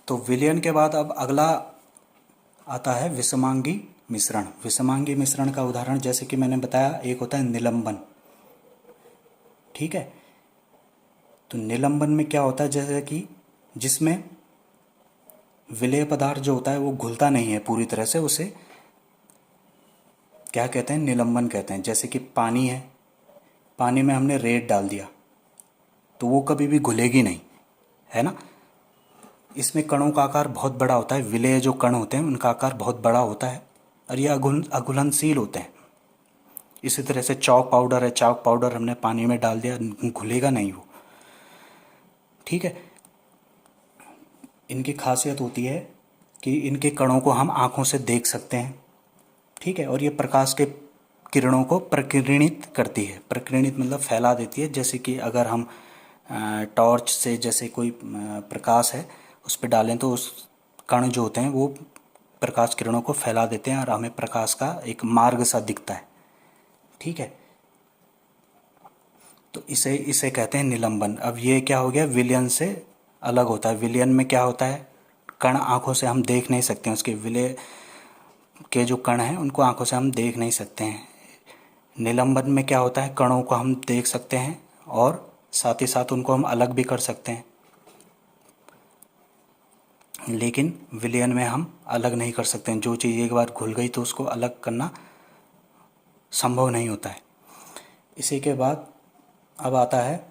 तो विलयन के बाद अब अगला आता है विषमांगी मिश्रण। विषमांगी मिश्रण का उदाहरण जैसे कि मैंने बताया, एक होता है निलंबन। ठीक है, तो निलंबन में क्या होता है, जैसे कि जिसमें विलेय पदार्थ जो होता है वो घुलता नहीं है पूरी तरह से, उसे क्या कहते हैं, निलंबन कहते हैं। जैसे कि पानी है, पानी में हमने रेत डाल दिया तो वो कभी भी घुलेगी नहीं, है ना। इसमें कणों का आकार बहुत बड़ा होता है, विलेय जो कण होते हैं उनका आकार बहुत बड़ा होता है और ये अघुलनशील होते हैं। इसी तरह से चॉक पाउडर है, चॉक पाउडर हमने पानी में डाल दिया, घुलेगा नहीं वो। ठीक है, इनकी खासियत होती है कि इनके कणों को हम आँखों से देख सकते हैं। ठीक है, और ये प्रकाश के किरणों को प्रकीर्णित करती है। प्रकीर्णित मतलब फैला देती है। जैसे कि अगर हम टॉर्च से जैसे कोई प्रकाश है उस पर डालें तो उस कण जो होते हैं वो प्रकाश किरणों को फैला देते हैं और हमें प्रकाश का एक मार्ग सा दिखता है। ठीक है, तो इसे इसे कहते हैं निलंबन। अब ये क्या हो गया, विलयन से अलग होता है। विलयन में क्या होता है, कण आंखों से हम देख नहीं सकते हैं, उसके विलय के जो कण हैं उनको आंखों से हम देख नहीं सकते हैं। निलंबन में क्या होता है, कणों को हम देख सकते हैं और साथ ही साथ उनको हम अलग भी कर सकते हैं, लेकिन विलयन में हम अलग नहीं कर सकते हैं। जो चीज़ एक बार घुल गई तो उसको अलग करना संभव नहीं होता है। इसी के बाद अब आता है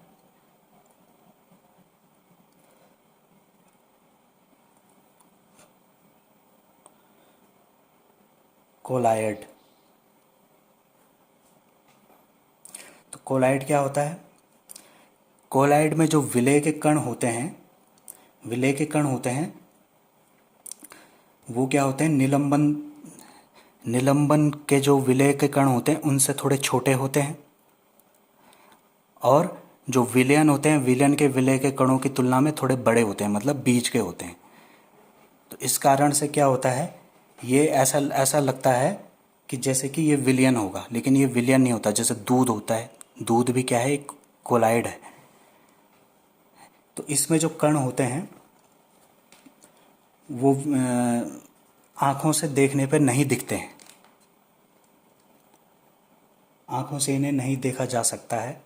कोलायड। तो कोलायड क्या होता है, कोलायड में जो विलेय के कण होते हैं, विलेय के कण होते हैं वो क्या होते हैं, निलंबन के जो विलेय के कण होते हैं उनसे थोड़े छोटे होते हैं, और जो विलयन होते हैं, विलयन के विलेय के कणों की तुलना में थोड़े बड़े होते हैं, मतलब बीच के होते हैं। तो इस कारण से क्या होता है, ये ऐसा ऐसा लगता है कि जैसे कि ये विलयन होगा, लेकिन ये विलयन नहीं होता। जैसे दूध होता है, दूध भी क्या है, एक कोलाइड है। तो इसमें जो कण होते हैं वो आँखों से देखने पर नहीं दिखते हैं, आँखों से इन्हें नहीं देखा जा सकता है।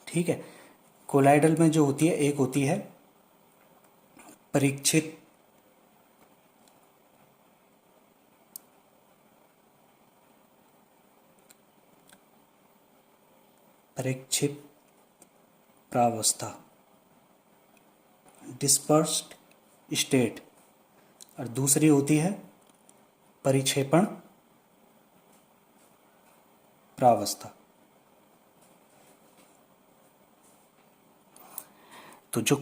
ठीक है, कोलाइडल में जो होती है, एक होती है परीक्षित परीक्षित प्रावस्था, डिस्पर्स्ड स्टेट, और दूसरी होती है परिक्षेपण प्रावस्था। तो जो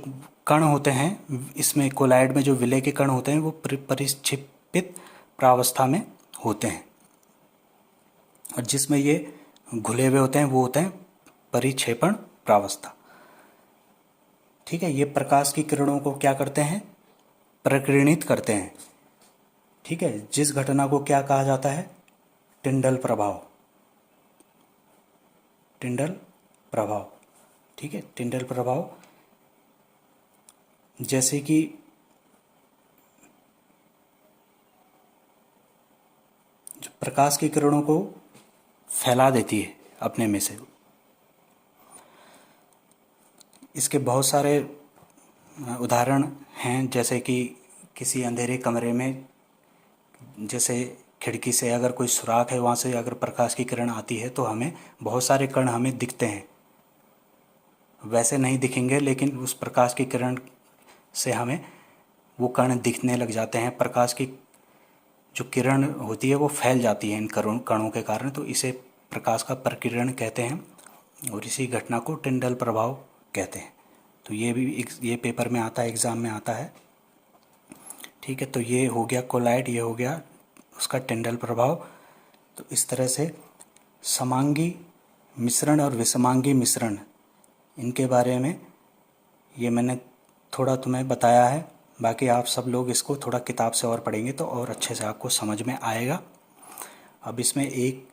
कण होते हैं इसमें, कोलाइड में जो विलेय के कण होते हैं वो परिक्षेपित प्रावस्था में होते हैं, और जिसमें ये घुले हुए होते हैं वो होते हैं परिक्षेपण प्रावस्था। ठीक है, ये प्रकाश की किरणों को क्या करते हैं, प्रकीर्णित करते हैं। ठीक है, जिस घटना को क्या कहा जाता है, टिंडल प्रभाव, टिंडल प्रभाव। ठीक है, टिंडल प्रभाव, जैसे कि जो प्रकाश की किरणों को फैला देती है अपने में से। इसके बहुत सारे उदाहरण हैं, जैसे कि किसी अंधेरे कमरे में, जैसे खिड़की से अगर कोई सुराख है, वहाँ से अगर प्रकाश की किरण आती है तो हमें बहुत सारे कण हमें दिखते हैं। वैसे नहीं दिखेंगे, लेकिन उस प्रकाश की किरण से हमें वो कण दिखने लग जाते हैं। प्रकाश की जो किरण होती है वो फैल जाती है इन कणों के कारण, तो इसे प्रकाश का प्रकीर्णन कहते हैं, और इसी घटना को टिंडल प्रभाव कहते हैं। तो ये भी ये पेपर में आता है, एग्ज़ाम में आता है। ठीक है, तो ये हो गया कोलाइड, ये हो गया उसका टिंडल प्रभाव। तो इस तरह से समांगी मिश्रण और विषमांगी मिश्रण, इनके बारे में ये मैंने थोड़ा तुम्हें बताया है। बाकी आप सब लोग इसको थोड़ा किताब से और पढ़ेंगे तो और अच्छे से आपको समझ में आएगा। अब इसमें एक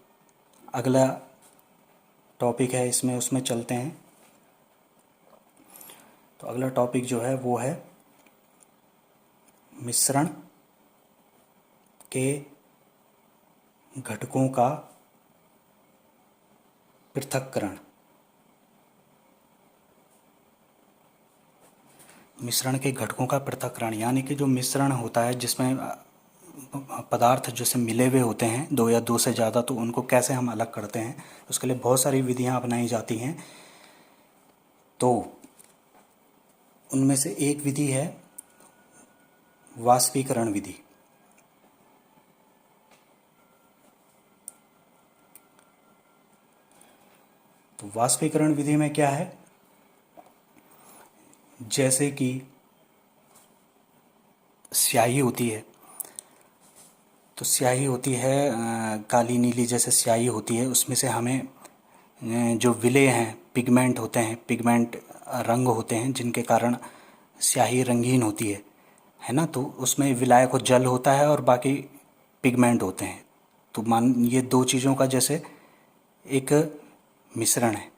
अगला टॉपिक है, इसमें उसमें चलते हैं। तो अगला टॉपिक जो है वो है मिश्रण के घटकों का पृथक्करण। मिश्रण के घटकों का पृथक्करण यानी कि जो मिश्रण होता है जिसमें पदार्थ जैसे मिले हुए होते हैं दो या दो से ज़्यादा, तो उनको कैसे हम अलग करते हैं, उसके लिए बहुत सारी विधियां अपनाई जाती हैं। तो उनमें से एक विधि है वाष्पीकरण विधि। तो वाष्पीकरण विधि में क्या है, जैसे कि स्याही होती है, तो स्याही होती है काली नीली जैसे स्याही होती है, उसमें से हमें जो विलेय हैं, पिगमेंट होते हैं, पिगमेंट रंग होते हैं जिनके कारण स्याही रंगीन होती है ना। तो उसमें विलायक और जल होता है और बाकी पिगमेंट होते हैं। तो मान ये दो चीज़ों का जैसे एक मिश्रण है,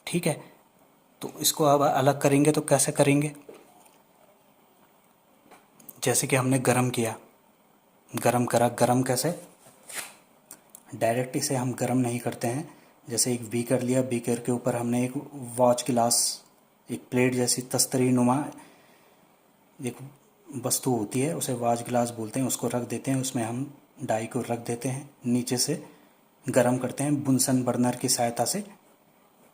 ठीक है। तो इसको अब अलग करेंगे तो कैसे करेंगे, जैसे कि हमने गरम किया, गरम करा, गरम कैसे, डायरेक्ट इसे हम गरम नहीं करते हैं। जैसे एक बीकर लिया, बीकर के ऊपर हमने एक वॉच गिलास, एक प्लेट जैसी तस्तरी नुमा एक वस्तु होती है, उसे वॉच गिलास बोलते हैं, उसको रख देते हैं, उसमें हम डाई को रख देते हैं, नीचे से गरम करते हैं बुनसन बर्नर की सहायता से।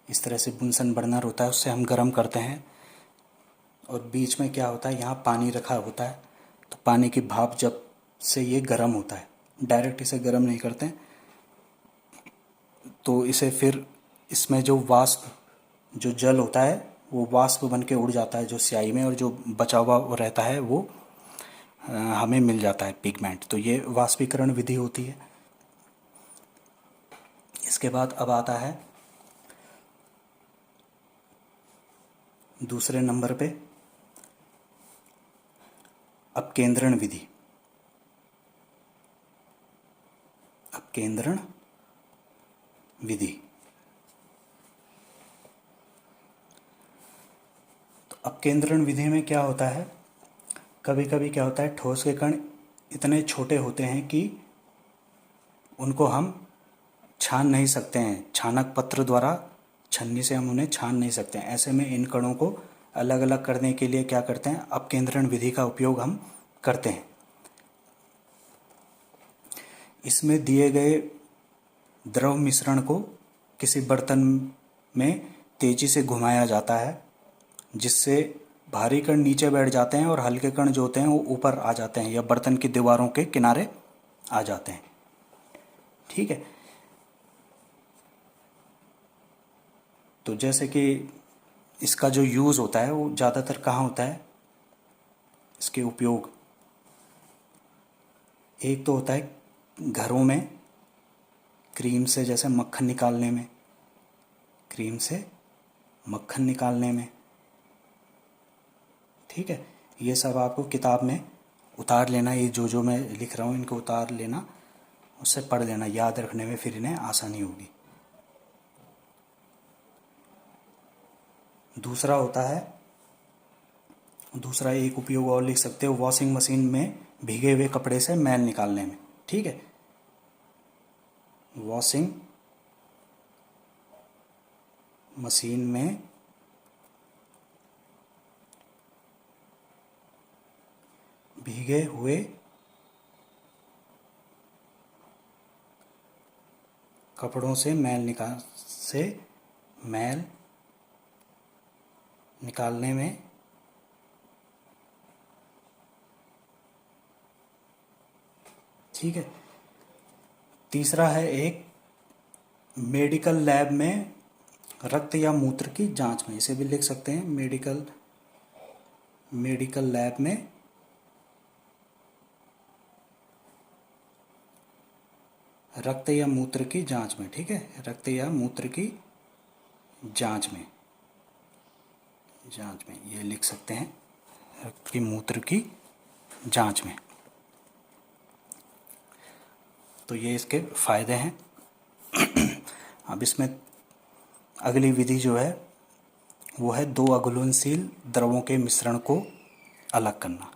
इस तरह से बुनसन बर्नर होता है, उससे हम गरम करते हैं। और बीच में क्या होता है, यहाँ पानी रखा होता है, तो पानी की भाप जब से ये गर्म होता है, डायरेक्ट इसे गर्म नहीं करते हैं। तो इसे फिर इसमें जो वाष्प, जो जल होता है वो वाष्प बन के उड़ जाता है जो स्याही में, और जो बचा हुआ वो रहता है वो हमें मिल जाता है पिगमेंट। तो ये वाष्पीकरण विधि होती है। इसके बाद अब आता है दूसरे नंबर पे अपकेंद्रण विधि। अपकेंद्रण विधि, तो अपकेंद्रण विधि में क्या होता है, कभी कभी क्या होता है, ठोस के कण इतने छोटे होते हैं कि उनको हम छान नहीं सकते हैं, छानक पत्र द्वारा छन्नी से हम उन्हें छान नहीं सकते हैं। ऐसे में इन कणों को अलग अलग करने के लिए क्या करते हैं, अपकेंद्रण विधि का उपयोग हम करते हैं। इसमें दिए गए द्रव मिश्रण को किसी बर्तन में तेजी से घुमाया जाता है, जिससे भारी कण नीचे बैठ जाते हैं और हल्के कण जो होते हैं वो ऊपर आ जाते हैं या बर्तन की दीवारों के किनारे आ जाते हैं, ठीक है। तो जैसे कि इसका जो यूज़ होता है वो ज़्यादातर कहाँ होता है, इसके उपयोग एक तो होता है घरों में क्रीम से जैसे मक्खन निकालने में, क्रीम से मक्खन निकालने में, ठीक है। ये सब आपको किताब में उतार लेना, ये जो मैं लिख रहा हूँ इनको उतार लेना, उससे पढ़ लेना, याद रखने में फिर इन्हें आसानी होगी। दूसरा होता है, दूसरा एक उपयोग और लिख सकते हो, वॉशिंग मशीन में भीगे हुए कपड़े से मैल निकालने में, ठीक है। वॉशिंग मशीन में भीगे हुए कपड़ों से मैल निकालने में ठीक है। तीसरा है एक मेडिकल लैब में रक्त या मूत्र की जांच में, इसे भी लिख सकते हैं मेडिकल लैब में रक्त या मूत्र की जांच में, ठीक है, रक्त या मूत्र की जांच में ये लिख सकते हैं, रक्त की मूत्र की जांच में। तो ये इसके फायदे हैं। अब इसमें अगली विधि जो है वो है दो अघुलनशील द्रवों के मिश्रण को अलग करना।